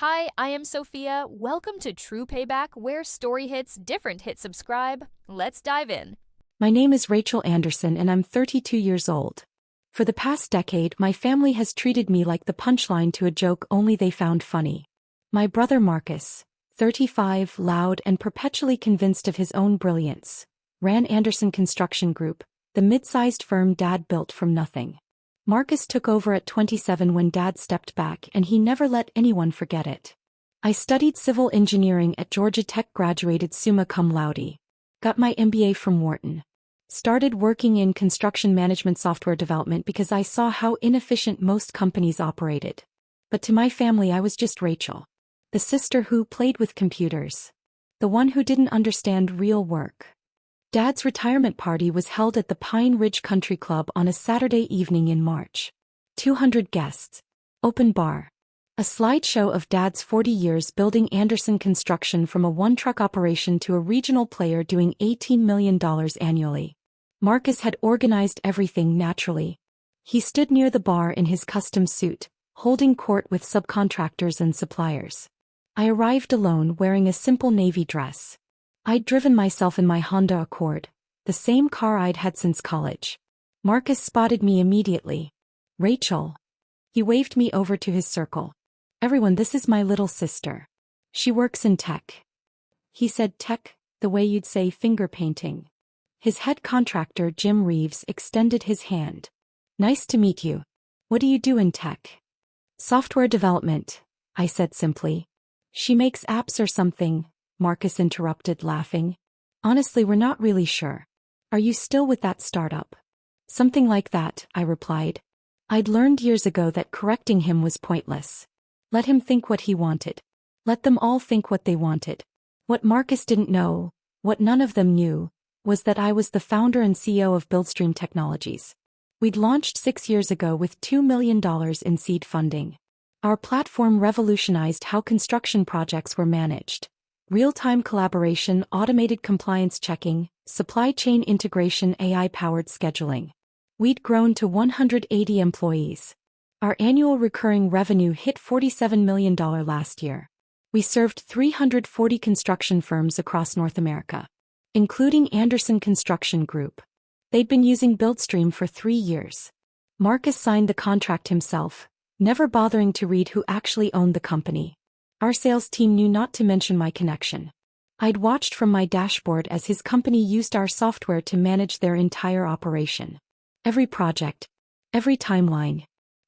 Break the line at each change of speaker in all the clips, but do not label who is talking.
Hi, I am Sophia. Welcome to True Payback, where story hits different. Hit subscribe. Let's dive in.
My name is Rachel Anderson and I'm 32 years old. For the past decade, my family has treated me like the punchline to a joke only they found funny. My brother Marcus, 35, loud and perpetually convinced of his own brilliance, ran Anderson Construction Group, the mid-sized firm Dad built from nothing. Marcus took over at 27 when Dad stepped back and he never let anyone forget it. I studied civil engineering at Georgia Tech, graduated summa cum laude. Got my MBA from Wharton. Started working in construction management software development because I saw how inefficient most companies operated. But to my family I was just Rachel. The sister who played with computers. The one who didn't understand real work. Dad's retirement party was held at the Pine Ridge Country Club on a Saturday evening in March. 200 guests. Open bar. A slideshow of Dad's 40 years building Anderson Construction from a one-truck operation to a regional player doing $18 million annually. Marcus had organized everything naturally. He stood near the bar in his custom suit, holding court with subcontractors and suppliers. I arrived alone wearing a simple navy dress. I'd driven myself in my Honda Accord, the same car I'd had since college. Marcus spotted me immediately. Rachel. He waved me over to his circle. Everyone, this is my little sister. She works in tech. He said tech, the way you'd say finger painting. His head contractor, Jim Reeves, extended his hand. Nice to meet you. What do you do in tech? Software development, I said simply. She makes apps or something, Marcus interrupted, laughing. Honestly, we're not really sure. Are you still with that startup? Something like that, I replied. I'd learned years ago that correcting him was pointless. Let him think what he wanted. Let them all think what they wanted. What Marcus didn't know, what none of them knew, was that I was the founder and CEO of Buildstream Technologies. We'd launched 6 years ago with $2 million in seed funding. Our platform revolutionized how construction projects were managed. Real-time collaboration, automated compliance checking, supply chain integration, AI-powered scheduling. We'd grown to 180 employees. Our annual recurring revenue hit $47 million last year. We served 340 construction firms across North America, including Anderson Construction Group. They'd been using Buildstream for 3 years. Marcus signed the contract himself, never bothering to read who actually owned the company. Our sales team knew not to mention my connection. I'd watched from my dashboard as his company used our software to manage their entire operation. Every project, every timeline,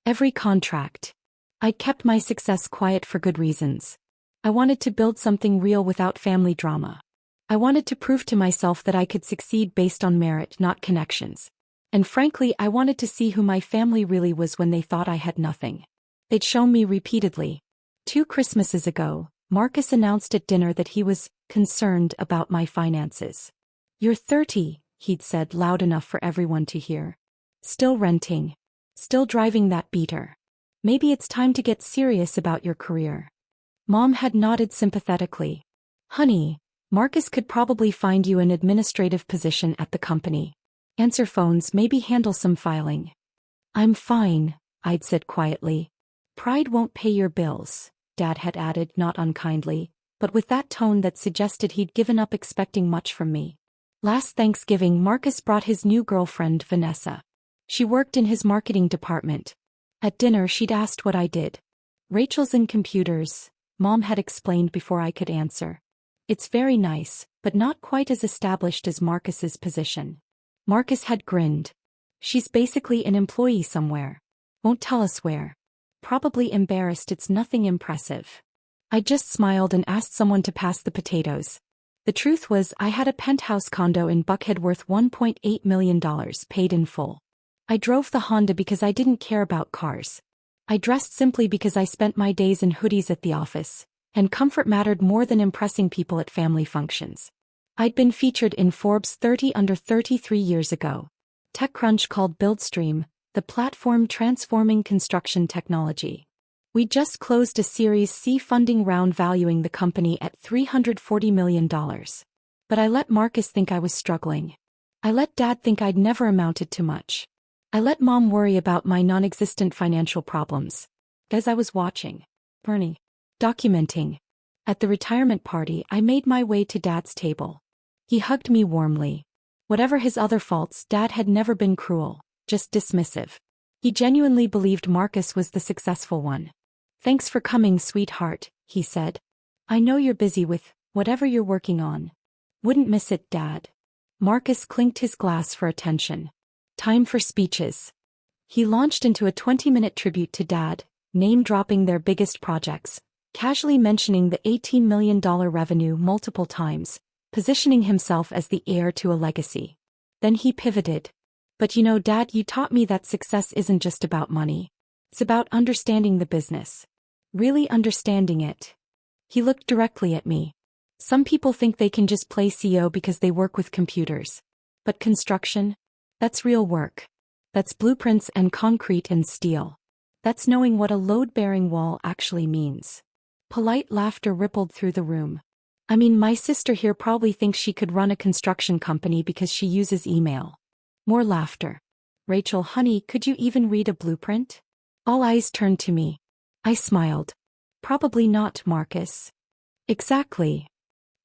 every contract. I kept my success quiet for good reasons. I wanted to build something real without family drama. I wanted to prove to myself that I could succeed based on merit, not connections. And frankly, I wanted to see who my family really was when they thought I had nothing. They'd shown me repeatedly. 2 Christmases ago, Marcus announced at dinner that he was concerned about my finances. You're 30, he'd said loud enough for everyone to hear. Still renting. Still driving that beater. Maybe it's time to get serious about your career. Mom had nodded sympathetically. Honey, Marcus could probably find you an administrative position at the company. Answer phones, maybe handle some filing. I'm fine, I'd said quietly. Pride won't pay your bills, Dad had added, not unkindly, but with that tone that suggested he'd given up expecting much from me. Last Thanksgiving, Marcus brought his new girlfriend, Vanessa. She worked in his marketing department. At dinner, she'd asked what I did. Rachel's in computers, Mom had explained before I could answer. It's very nice, but not quite as established as Marcus's position. Marcus had grinned. She's basically an employee somewhere. Won't tell us where. Probably embarrassed, it's nothing impressive. I just smiled and asked someone to pass the potatoes. The truth was, I had a penthouse condo in Buckhead worth $1.8 million paid in full. I drove the Honda because I didn't care about cars. I dressed simply because I spent my days in hoodies at the office, and comfort mattered more than impressing people at family functions. I'd been featured in Forbes 30 Under 30 3 years ago. TechCrunch called Buildstream the platform transforming construction technology. We just closed a Series C funding round valuing the company at $340 million. But I let Marcus think I was struggling. I let Dad think I'd never amounted to much. I let Mom worry about my non-existent financial problems. As I was watching. Bernie. Documenting. At the retirement party, I made my way to Dad's table. He hugged me warmly. Whatever his other faults, Dad had never been cruel, just dismissive. He genuinely believed Marcus was the successful one. "Thanks for coming, sweetheart," he said. "I know you're busy with whatever you're working on." "Wouldn't miss it, Dad." Marcus clinked his glass for attention. Time for speeches. He launched into a 20-minute tribute to Dad, name-dropping their biggest projects, casually mentioning the $18 million revenue multiple times, positioning himself as the heir to a legacy. Then he pivoted. "But you know, Dad, you taught me that success isn't just about money. It's about understanding the business. Really understanding it." He looked directly at me. "Some people think they can just play CEO because they work with computers. But construction? That's real work. That's blueprints and concrete and steel. That's knowing what a load-bearing wall actually means." Polite laughter rippled through the room. "I mean, my sister here probably thinks she could run a construction company because she uses email." More laughter. "Rachel, honey, could you even read a blueprint?" All eyes turned to me. I smiled. "Probably not, Marcus." "Exactly."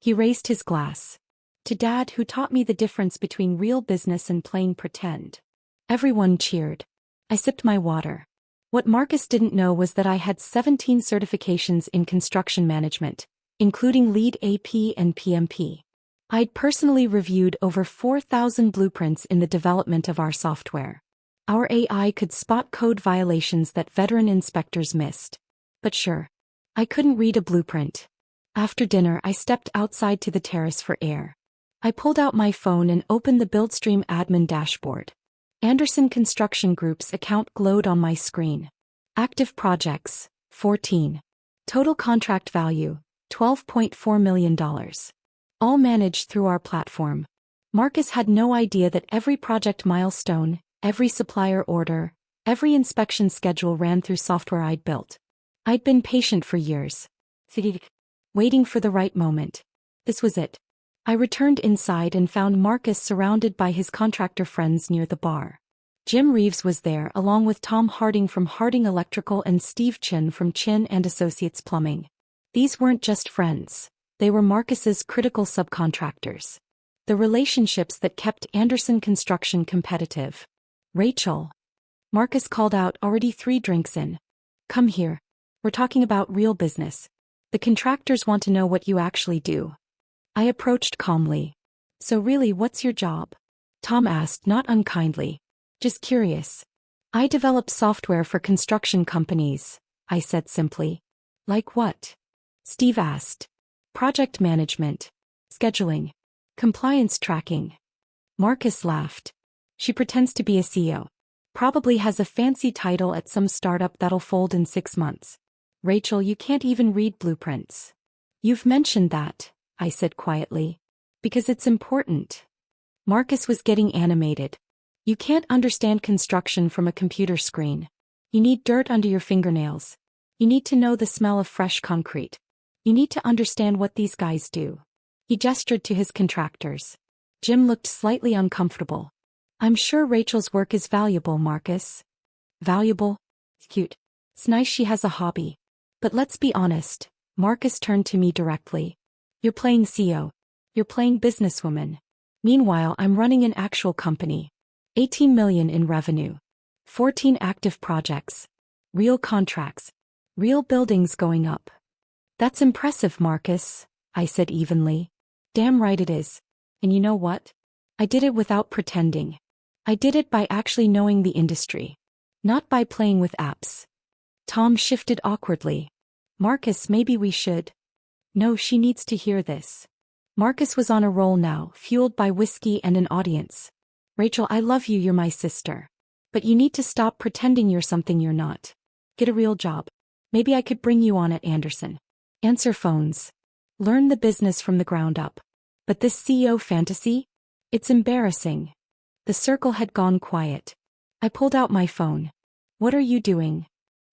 He raised his glass. "To Dad, who taught me the difference between real business and plain pretend." Everyone cheered. I sipped my water. What Marcus didn't know was that I had 17 certifications in construction management, including LEED AP and PMP. I'd personally reviewed over 4,000 blueprints in the development of our software. Our AI could spot code violations that veteran inspectors missed. But sure, I couldn't read a blueprint. After dinner, I stepped outside to the terrace for air. I pulled out my phone and opened the Buildstream admin dashboard. Anderson Construction Group's account glowed on my screen. Active projects, 14. Total contract value, $12.4 million. All managed through our platform. Marcus had no idea that every project milestone, every supplier order, every inspection schedule ran through software I'd built. I'd been patient for years. Waiting for the right moment. This was it. I returned inside and found Marcus surrounded by his contractor friends near the bar. Jim Reeves was there along with Tom Harding from Harding Electrical and Steve Chin from Chin and Associates Plumbing. These weren't just friends. They were Marcus's critical subcontractors. The relationships that kept Anderson Construction competitive. "Rachel." Marcus called out, already 3 drinks in. "Come here. We're talking about real business. The contractors want to know what you actually do." I approached calmly. "So really, what's your job?" Tom asked, not unkindly. "Just curious." "I develop software for construction companies," I said simply. "Like what?" Steve asked. "Project management. Scheduling. Compliance tracking." Marcus laughed. "She pretends to be a CEO. Probably has a fancy title at some startup that'll fold in 6 months. Rachel, you can't even read blueprints." "You've mentioned that," I said quietly. "Because it's important." Marcus was getting animated. "You can't understand construction from a computer screen. You need dirt under your fingernails. You need to know the smell of fresh concrete. You need to understand what these guys do." He gestured to his contractors. Jim looked slightly uncomfortable. "I'm sure Rachel's work is valuable, Marcus." "Valuable? Cute. It's nice she has a hobby. But let's be honest." Marcus turned to me directly. "You're playing CEO. You're playing businesswoman. Meanwhile, I'm running an actual company. 18 million in revenue. 14 active projects. Real contracts. Real buildings going up." "That's impressive, Marcus," I said evenly. "Damn right it is. And you know what? I did it without pretending. I did it by actually knowing the industry. Not by playing with apps." Tom shifted awkwardly. "Marcus, maybe we should." "No, she needs to hear this." Marcus was on a roll now, fueled by whiskey and an audience. "Rachel, I love you, you're my sister. But you need to stop pretending you're something you're not. Get a real job. Maybe I could bring you on at Anderson. Answer phones. Learn the business from the ground up. But this CEO fantasy? It's embarrassing." The circle had gone quiet. I pulled out my phone. "What are you doing?"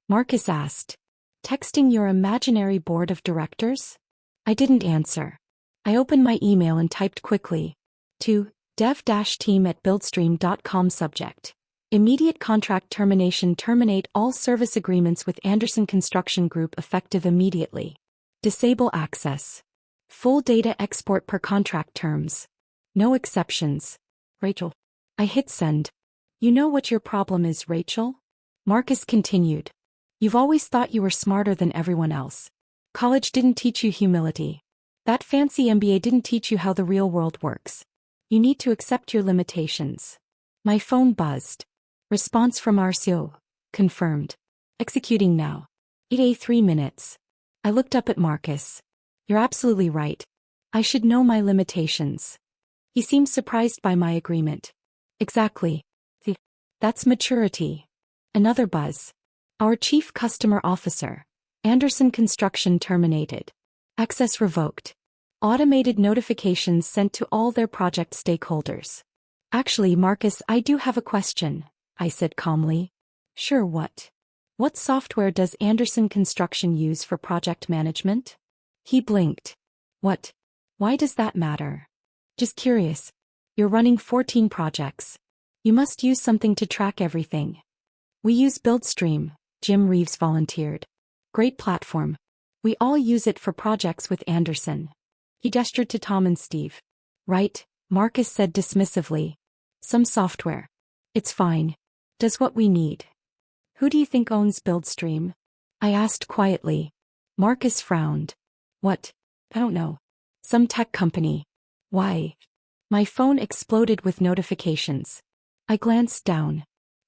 Marcus asked. "Texting your imaginary board of directors?" I didn't answer. I opened my email and typed quickly. To dev-team@buildstream.com subject. Immediate contract termination. Terminate all service agreements with Anderson Construction Group effective immediately. Disable access. Full data export per contract terms. No exceptions. Rachel. I hit send. You know what your problem is, Rachel? Marcus continued. You've always thought you were smarter than everyone else. College didn't teach you humility. That fancy MBA didn't teach you how the real world works. You need to accept your limitations. My phone buzzed. Response from RCO. Confirmed. Executing now. it.I 3 minutes. I looked up at Marcus. You're absolutely right. I should know my limitations. He seemed surprised by my agreement. Exactly. That's maturity. Another buzz. Our Chief Customer Officer, Anderson Construction terminated. Access revoked. Automated notifications sent to all their project stakeholders. Actually, Marcus, I do have a question, I said calmly. Sure, what? What software does Anderson Construction use for project management? He blinked. What? Why does that matter? Just curious. You're running 14 projects. You must use something to track everything. We use BuildStream, Jim Reeves volunteered. Great platform. We all use it for projects with Anderson. He gestured to Tom and Steve. Right, Marcus said dismissively. Some software. It's fine. Does what we need. Who do you think owns BuildStream? I asked quietly. Marcus frowned. What? I don't know. Some tech company. Why? My phone exploded with notifications. I glanced down.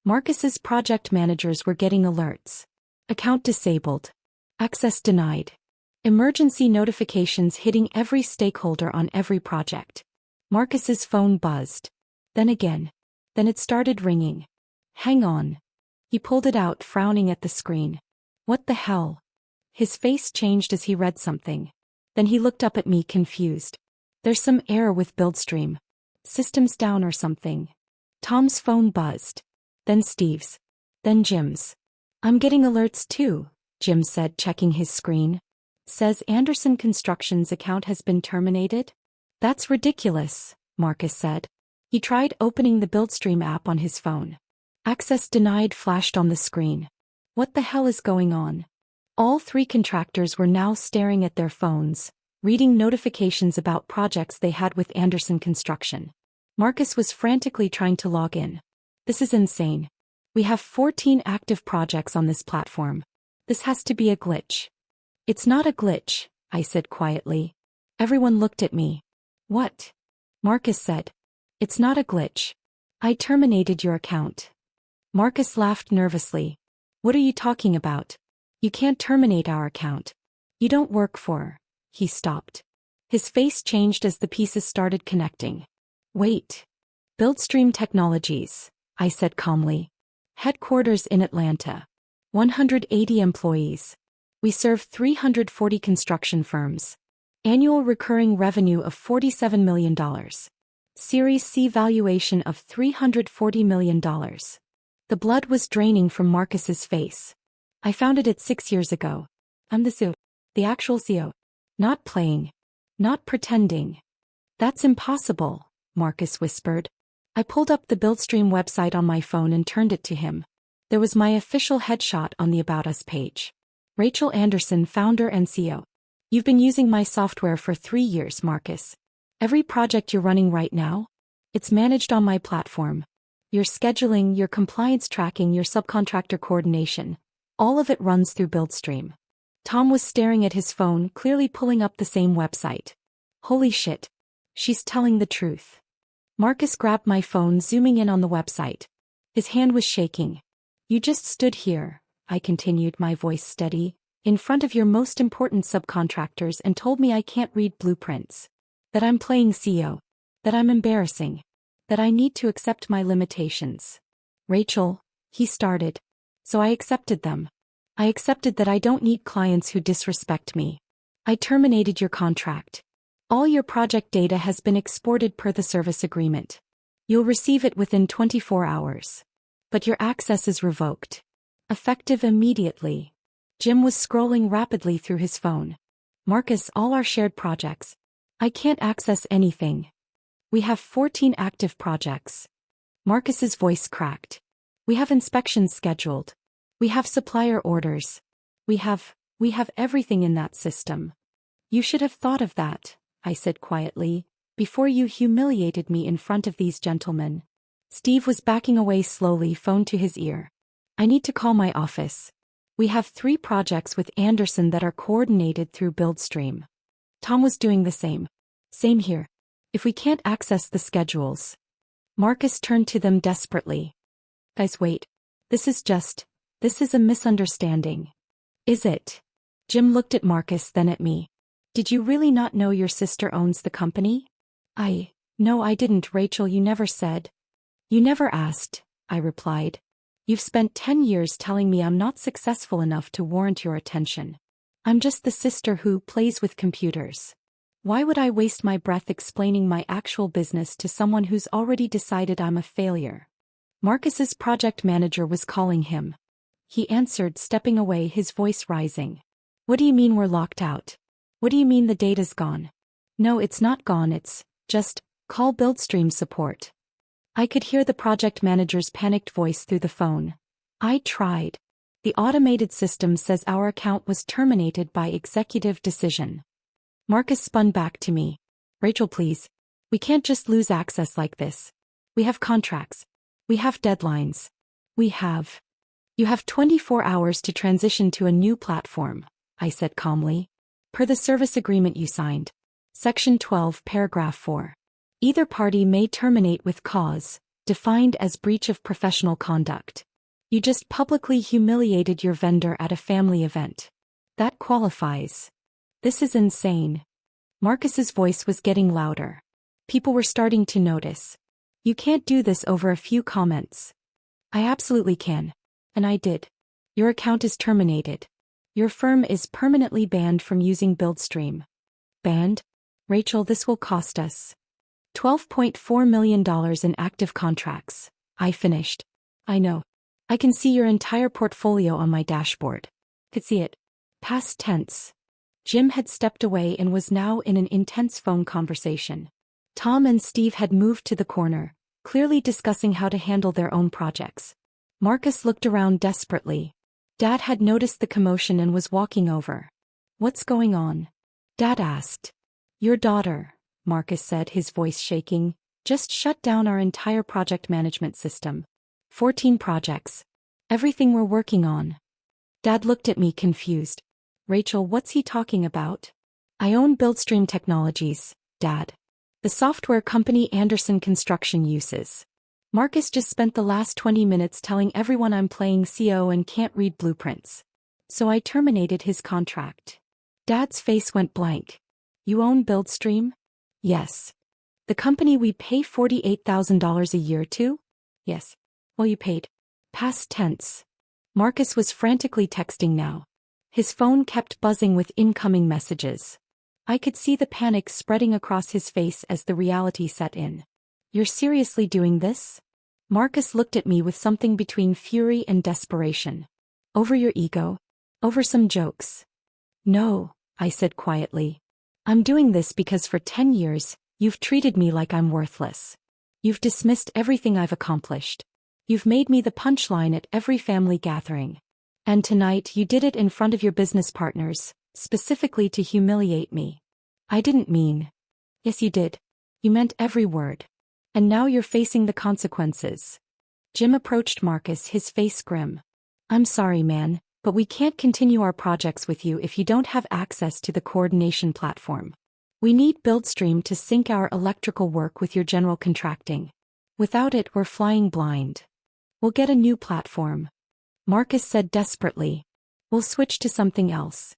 Marcus's project managers were getting alerts. Account disabled. Access denied. Emergency notifications hitting every stakeholder on every project. Marcus's phone buzzed. Then again. Then it started ringing. Hang on. He pulled it out, frowning at the screen. What the hell? His face changed as he read something. Then he looked up at me confused. There's some error with BuildStream. System's down or something. Tom's phone buzzed. Then Steve's. Then Jim's. I'm getting alerts too, Jim said, checking his screen. Says Anderson Construction's account has been terminated? That's ridiculous, Marcus said. He tried opening the BuildStream app on his phone. Access denied flashed on the screen. What the hell is going on? All three contractors were now staring at their phones, reading notifications about projects they had with Anderson Construction. Marcus was frantically trying to log in. This is insane. We have 14 active projects on this platform. This has to be a glitch. It's not a glitch, I said quietly. Everyone looked at me. What? Marcus said. It's not a glitch. I terminated your account. Marcus laughed nervously. What are you talking about? You can't terminate our account. You don't work for. He stopped. His face changed as the pieces started connecting. Wait. BuildStream Technologies, I said calmly. Headquarters in Atlanta. 180 employees. We serve 340 construction firms. Annual recurring revenue of $47 million. Series C valuation of $340 million. The blood was draining from Marcus's face. I founded it 6 years ago. I'm the CEO. The actual CEO. Not playing. Not pretending. That's impossible, Marcus whispered. I pulled up the BuildStream website on my phone and turned it to him. There was my official headshot on the About Us page. Rachel Anderson, founder and CEO. You've been using my software for 3 years, Marcus. Every project you're running right now, it's managed on my platform. Your scheduling, your compliance tracking, your subcontractor coordination, all of it runs through BuildStream. Tom was staring at his phone, clearly pulling up the same website. Holy shit. She's telling the truth. Marcus grabbed my phone, zooming in on the website. His hand was shaking. You just stood here, I continued, my voice steady, in front of your most important subcontractors and told me I can't read blueprints. That I'm playing CEO. That I'm embarrassing. That I need to accept my limitations. Rachel, he started. So I accepted them. I accepted that I don't need clients who disrespect me. I terminated your contract. All your project data has been exported per the service agreement. You'll receive it within 24 hours. But your access is revoked. Effective immediately. Jim was scrolling rapidly through his phone. Marcus, all our shared projects. I can't access anything. We have 14 active projects. Marcus's voice cracked. We have inspections scheduled. We have supplier orders. We have everything in that system. You should have thought of that, I said quietly, before you humiliated me in front of these gentlemen. Steve was backing away slowly, phone to his ear. I need to call my office. We have 3 projects with Anderson that are coordinated through BuildStream. Tom was doing the same. Same here. If we can't access the schedules. Marcus turned to them desperately. Guys, wait. This is a misunderstanding. Is it? Jim looked at Marcus, then at me. Did you really not know your sister owns the company? No, I didn't, Rachel, you never said. You never asked, I replied. You've spent 10 years telling me I'm not successful enough to warrant your attention. I'm just the sister who plays with computers. Why would I waste my breath explaining my actual business to someone who's already decided I'm a failure? Marcus's project manager was calling him. He answered, stepping away, his voice rising. What do you mean we're locked out? What do you mean the data's gone? No, it's not gone, it's just, call BuildStream support. I could hear the project manager's panicked voice through the phone. I tried. The automated system says our account was terminated by executive decision. Marcus spun back to me. Rachel, please. We can't just lose access like this. We have contracts. We have deadlines. You have 24 hours to transition to a new platform, I said calmly. Per the service agreement you signed. Section 12, paragraph 4. Either party may terminate with cause, defined as breach of professional conduct. You just publicly humiliated your vendor at a family event. That qualifies. This is insane. Marcus's voice was getting louder. People were starting to notice. You can't do this over a few comments. I absolutely can. And I did. Your account is terminated. Your firm is permanently banned from using BuildStream. Banned? Rachel, this will cost us $12.4 million in active contracts. I finished. I know. I can see your entire portfolio on my dashboard. Could see it. Past tense. Jim had stepped away and was now in an intense phone conversation. Tom and Steve had moved to the corner, clearly discussing how to handle their own projects. Marcus looked around desperately. Dad had noticed the commotion and was walking over. What's going on? Dad asked. Your daughter, Marcus said, his voice shaking, just shut down our entire project management system. 14 projects. Everything we're working on. Dad looked at me confused. Rachel, what's he talking about? I own BuildStream Technologies, Dad. The software company Anderson Construction uses. Marcus just spent the last 20 minutes telling everyone I'm playing CO and can't read blueprints. So I terminated his contract. Dad's face went blank. You own BuildStream? Yes. The company we pay $48,000 a year to? Yes. Well, you paid. Past tense. Marcus was frantically texting now. His phone kept buzzing with incoming messages. I could see the panic spreading across his face as the reality set in. You're seriously doing this? Marcus looked at me with something between fury and desperation. Over your ego? Over some jokes? No, I said quietly. I'm doing this because for 10 years, you've treated me like I'm worthless. You've dismissed everything I've accomplished. You've made me the punchline at every family gathering. And tonight you did it in front of your business partners, specifically to humiliate me. I didn't mean. Yes, you did. You meant every word. And now you're facing the consequences. Jim approached Marcus, his face grim. I'm sorry, man, but we can't continue our projects with you if you don't have access to the coordination platform. We need BuildStream to sync our electrical work with your general contracting. Without it, we're flying blind. We'll get a new platform. Marcus said desperately. We'll switch to something else.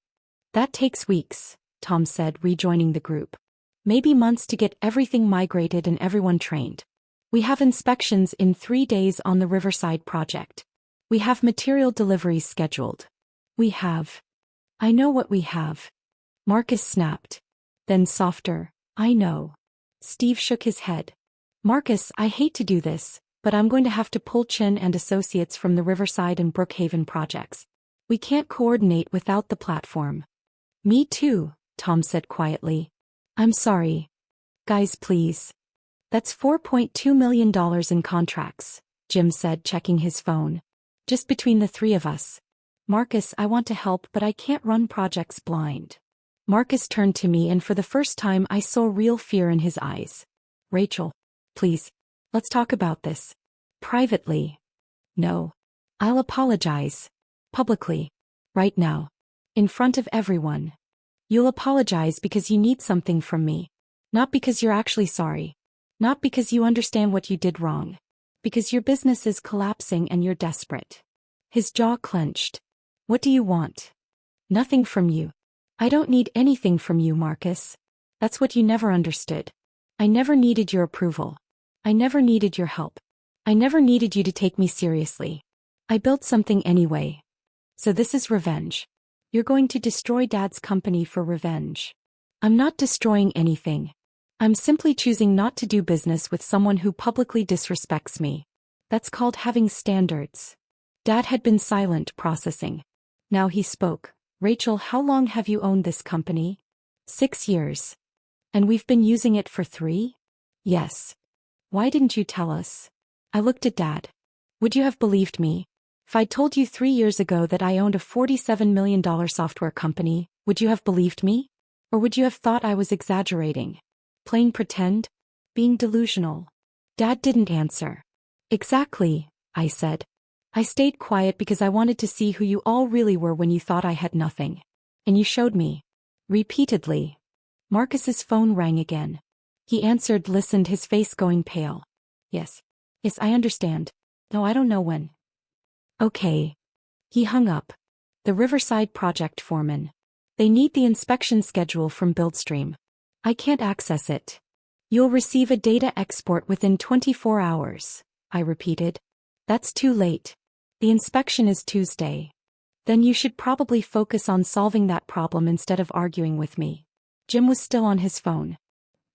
That takes weeks, Tom said, rejoining the group. Maybe months to get everything migrated and everyone trained. We have inspections in 3 days on the Riverside project. We have material deliveries scheduled. I know what we have. Marcus snapped. Then softer, I know. Steve shook his head. Marcus, I hate to do this, but I'm going to have to pull Chin and Associates from the Riverside and Brookhaven projects. We can't coordinate without the platform. Me too, Tom said quietly. I'm sorry. Guys, please. That's $4.2 million in contracts, Jim said, checking his phone. Just between the 3 of us. Marcus, I want to help, but I can't run projects blind. Marcus turned to me and for the first time I saw real fear in his eyes. Rachel, please, let's talk about this. Privately. No. I'll apologize. Publicly. Right now. In front of everyone. You'll apologize because you need something from me. Not because you're actually sorry. Not because you understand what you did wrong. Because your business is collapsing and you're desperate. His jaw clenched. What do you want? Nothing from you. I don't need anything from you, Marcus. That's what you never understood. I never needed your approval. I never needed your help. I never needed you to take me seriously. I built something anyway. So this is revenge. You're going to destroy Dad's company for revenge. I'm not destroying anything. I'm simply choosing not to do business with someone who publicly disrespects me. That's called having standards. Dad had been silent, processing. Now he spoke. Rachel, how long have you owned this company? 6 years. And we've been using it for 3? Yes. Why didn't you tell us? I looked at Dad. Would you have believed me? If I'd told you 3 years ago that I owned a $47 million software company, would you have believed me? Or would you have thought I was exaggerating? Playing pretend? Being delusional? Dad didn't answer. Exactly, I said. I stayed quiet because I wanted to see who you all really were when you thought I had nothing. And you showed me. Repeatedly. Marcus's phone rang again. He answered, listened, his face going pale. Yes. Yes, I understand. No, I don't know when. Okay. He hung up. The Riverside project foreman. They need the inspection schedule from Buildstream. I can't access it. You'll receive a data export within 24 hours, I repeated. That's too late. The inspection is Tuesday. Then you should probably focus on solving that problem instead of arguing with me. Jim was still on his phone.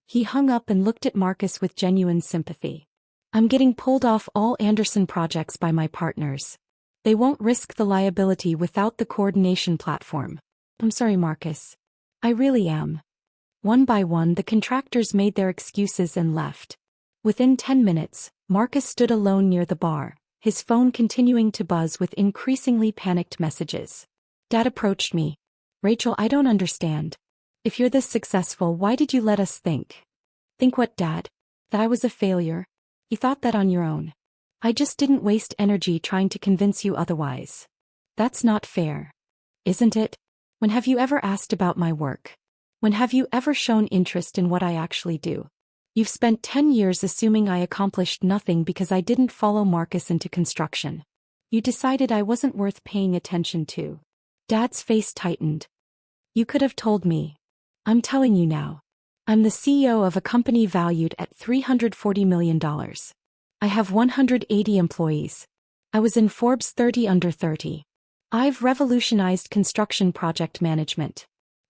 He hung up and looked at Marcus with genuine sympathy. I'm getting pulled off all Anderson projects by my partners. They won't risk the liability without the coordination platform. I'm sorry, Marcus. I really am. One by one, the contractors made their excuses and left. Within 10 minutes, Marcus stood alone near the bar, his phone continuing to buzz with increasingly panicked messages. Dad approached me. Rachel, I don't understand. If you're this successful, why did you let us think? Think what, Dad? That I was a failure? You thought that on your own. I just didn't waste energy trying to convince you otherwise. That's not fair. Isn't it? When have you ever asked about my work? When have you ever shown interest in what I actually do? You've spent 10 years assuming I accomplished nothing because I didn't follow Marcus into construction. You decided I wasn't worth paying attention to. Dad's face tightened. You could have told me. I'm telling you now. I'm the CEO of a company valued at $340 million. I have 180 employees. I was in Forbes 30 under 30. I've revolutionized construction project management.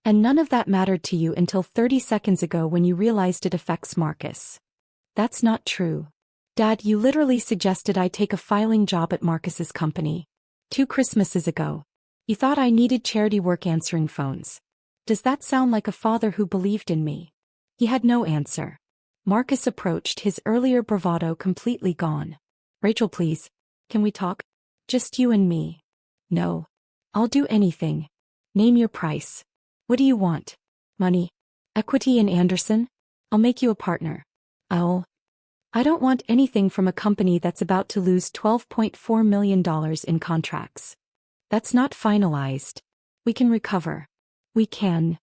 And none of that mattered to you until 30 seconds ago when you realized it affects Marcus. That's not true. Dad, you literally suggested I take a filing job at Marcus's company. 2 Christmases ago. You thought I needed charity work answering phones. Does that sound like a father who believed in me? He had no answer. Marcus approached, his earlier bravado completely gone. Rachel, please. Can we talk? Just you and me. No. I'll do anything. Name your price. What do you want? Money? Equity in Anderson? I'll make you a partner. I don't want anything from a company that's about to lose $12.4 million in contracts. That's not finalized. We can recover. We can.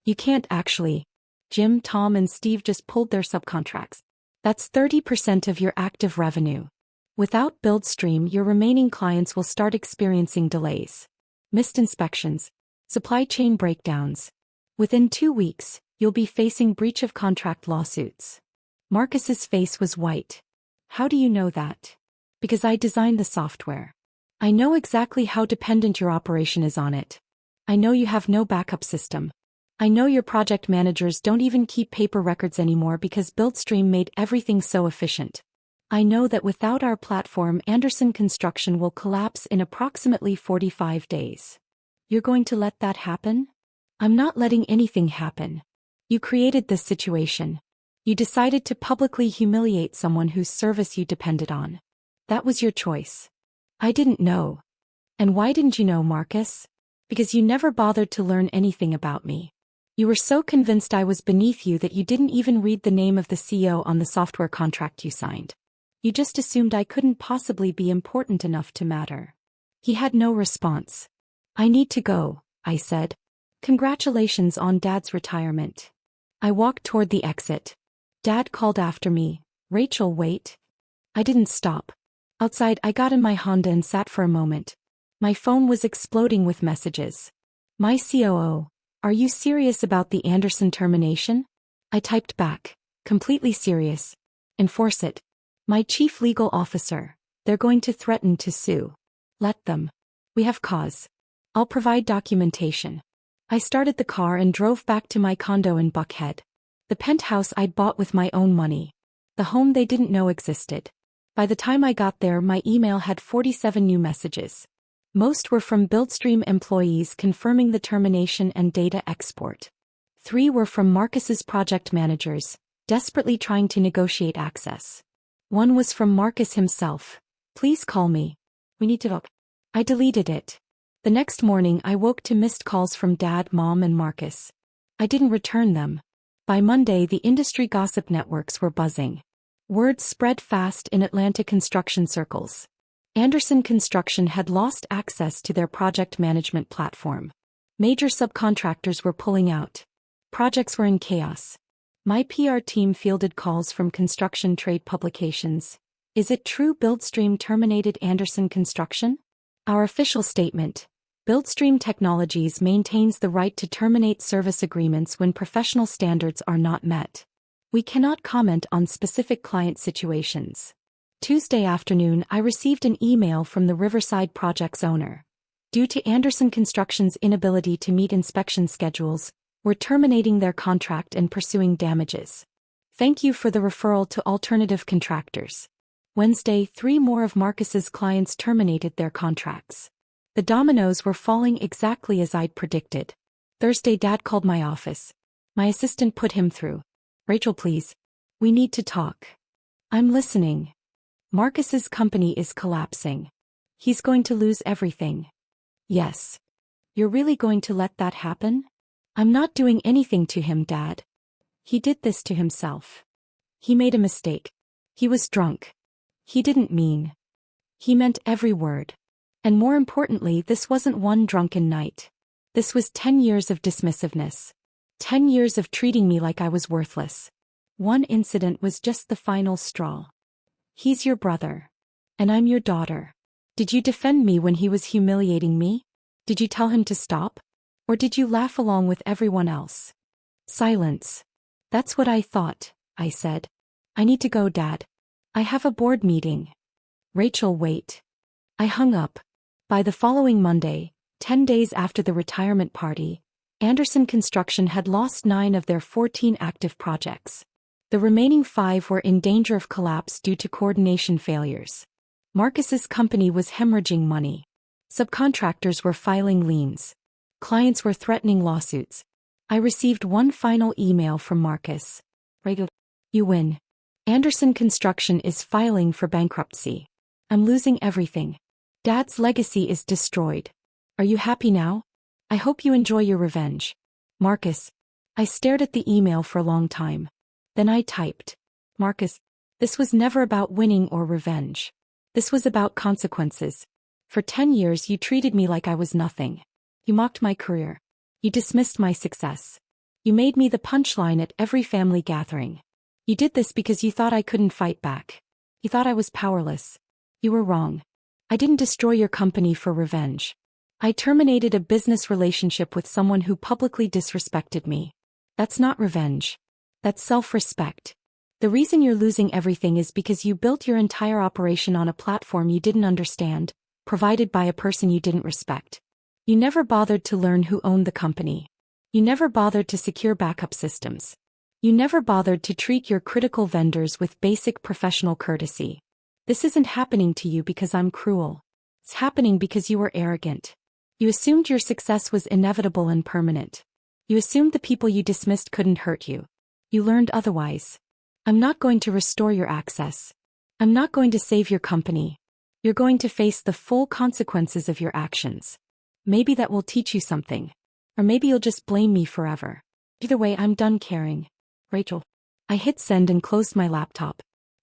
You can't actually. Jim, Tom, and Steve just pulled their subcontracts. That's 30% of your active revenue. Without Buildstream, your remaining clients will start experiencing delays. Missed inspections. Supply chain breakdowns. Within 2 weeks, you'll be facing breach of contract lawsuits. Marcus's face was white. How do you know that? Because I designed the software. I know exactly how dependent your operation is on it. I know you have no backup system. I know your project managers don't even keep paper records anymore because Buildstream made everything so efficient. I know that without our platform, Anderson Construction will collapse in approximately 45 days. You're going to let that happen? I'm not letting anything happen. You created this situation. You decided to publicly humiliate someone whose service you depended on. That was your choice. I didn't know. And why didn't you know, Marcus? Because you never bothered to learn anything about me. You were so convinced I was beneath you that you didn't even read the name of the CEO on the software contract you signed. You just assumed I couldn't possibly be important enough to matter. He had no response. I need to go, I said. Congratulations on Dad's retirement. I walked toward the exit. Dad called after me, Rachel, wait. I didn't stop. Outside, I got in my Honda and sat for a moment. My phone was exploding with messages. My COO, are you serious about the Anderson termination? I typed back, completely serious. Enforce it. My chief legal officer, they're going to threaten to sue. Let them. We have cause. I'll provide documentation. I started the car and drove back to my condo in Buckhead. The penthouse I'd bought with my own money. The home they didn't know existed. By the time I got there, my email had 47 new messages. Most were from Buildstream employees confirming the termination and data export. 3 were from Marcus's project managers, desperately trying to negotiate access. 1 was from Marcus himself. Please call me. We need to talk. I deleted it. The next morning I woke to missed calls from Dad, Mom, and Marcus. I didn't return them. By Monday the industry gossip networks were buzzing. Word spread fast in Atlanta construction circles. Anderson Construction had lost access to their project management platform. Major subcontractors were pulling out. Projects were in chaos. My PR team fielded calls from construction trade publications. Is it true Buildstream terminated Anderson Construction? Our official statement: Buildstream Technologies maintains the right to terminate service agreements when professional standards are not met. We cannot comment on specific client situations. Tuesday afternoon, I received an email from the Riverside project's owner. Due to Anderson Construction's inability to meet inspection schedules, we're terminating their contract and pursuing damages. Thank you for the referral to alternative contractors. Wednesday, 3 more of Marcus's clients terminated their contracts. The dominoes were falling exactly as I'd predicted. Thursday, Dad called my office. My assistant put him through. Rachel, please. We need to talk. I'm listening. Marcus's company is collapsing. He's going to lose everything. Yes. You're really going to let that happen? I'm not doing anything to him, Dad. He did this to himself. He made a mistake. He was drunk. He didn't mean. He meant every word. And more importantly, this wasn't one drunken night. This was 10 years of dismissiveness. 10 years of treating me like I was worthless. One incident was just the final straw. He's your brother. And I'm your daughter. Did you defend me when he was humiliating me? Did you tell him to stop? Or did you laugh along with everyone else? Silence. That's what I thought, I said. I need to go, Dad. I have a board meeting. Rachel, wait. I hung up. By the following Monday, 10 days after the retirement party, Anderson Construction had lost 9 of their 14 active projects. The remaining 5 were in danger of collapse due to coordination failures. Marcus's company was hemorrhaging money. Subcontractors were filing liens. Clients were threatening lawsuits. I received one final email from Marcus. You win. Anderson Construction is filing for bankruptcy. I'm losing everything. Dad's legacy is destroyed. Are you happy now? I hope you enjoy your revenge. Marcus. I stared at the email for a long time. Then I typed. Marcus, this was never about winning or revenge. This was about consequences. For 10 years you treated me like I was nothing. You mocked my career. You dismissed my success. You made me the punchline at every family gathering. You did this because you thought I couldn't fight back. You thought I was powerless. You were wrong. I didn't destroy your company for revenge. I terminated a business relationship with someone who publicly disrespected me. That's not revenge. That's self-respect. The reason you're losing everything is because you built your entire operation on a platform you didn't understand, provided by a person you didn't respect. You never bothered to learn who owned the company. You never bothered to secure backup systems. You never bothered to treat your critical vendors with basic professional courtesy. This isn't happening to you because I'm cruel. It's happening because you were arrogant. You assumed your success was inevitable and permanent. You assumed the people you dismissed couldn't hurt you. You learned otherwise. I'm not going to restore your access. I'm not going to save your company. You're going to face the full consequences of your actions. Maybe that will teach you something. Or maybe you'll just blame me forever. Either way, I'm done caring. Rachel. I hit send and closed my laptop.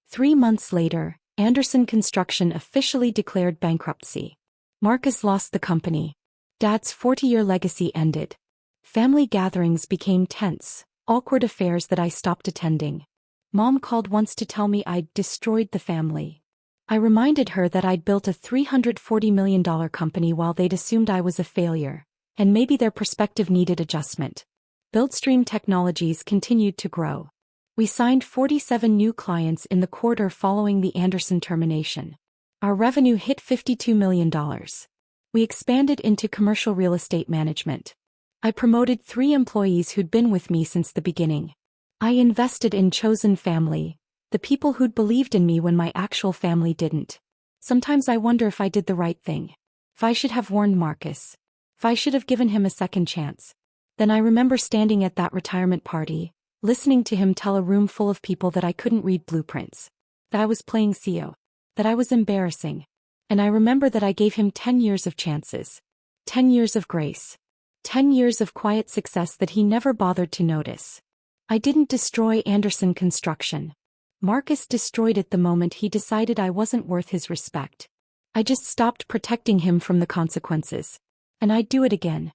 3 months later, Anderson Construction officially declared bankruptcy. Marcus lost the company. Dad's 40-year legacy ended. Family gatherings became tense, awkward affairs that I stopped attending. Mom called once to tell me I'd destroyed the family. I reminded her that I'd built a $340 million company while they'd assumed I was a failure, and maybe their perspective needed adjustment. Buildstream Technologies continued to grow. We signed 47 new clients in the quarter following the Anderson termination. Our revenue hit $52 million. We expanded into commercial real estate management. I promoted 3 employees who'd been with me since the beginning. I invested in chosen family, the people who'd believed in me when my actual family didn't. Sometimes I wonder if I did the right thing. If I should have warned Marcus. If I should have given him a second chance. Then I remember standing at that retirement party, listening to him tell a room full of people that I couldn't read blueprints. That I was playing CEO. That I was embarrassing. And I remember that I gave him 10 years of chances. 10 years of grace. 10 years of quiet success that he never bothered to notice. I didn't destroy Anderson Construction. Marcus destroyed it the moment he decided I wasn't worth his respect. I just stopped protecting him from the consequences. And I'd do it again.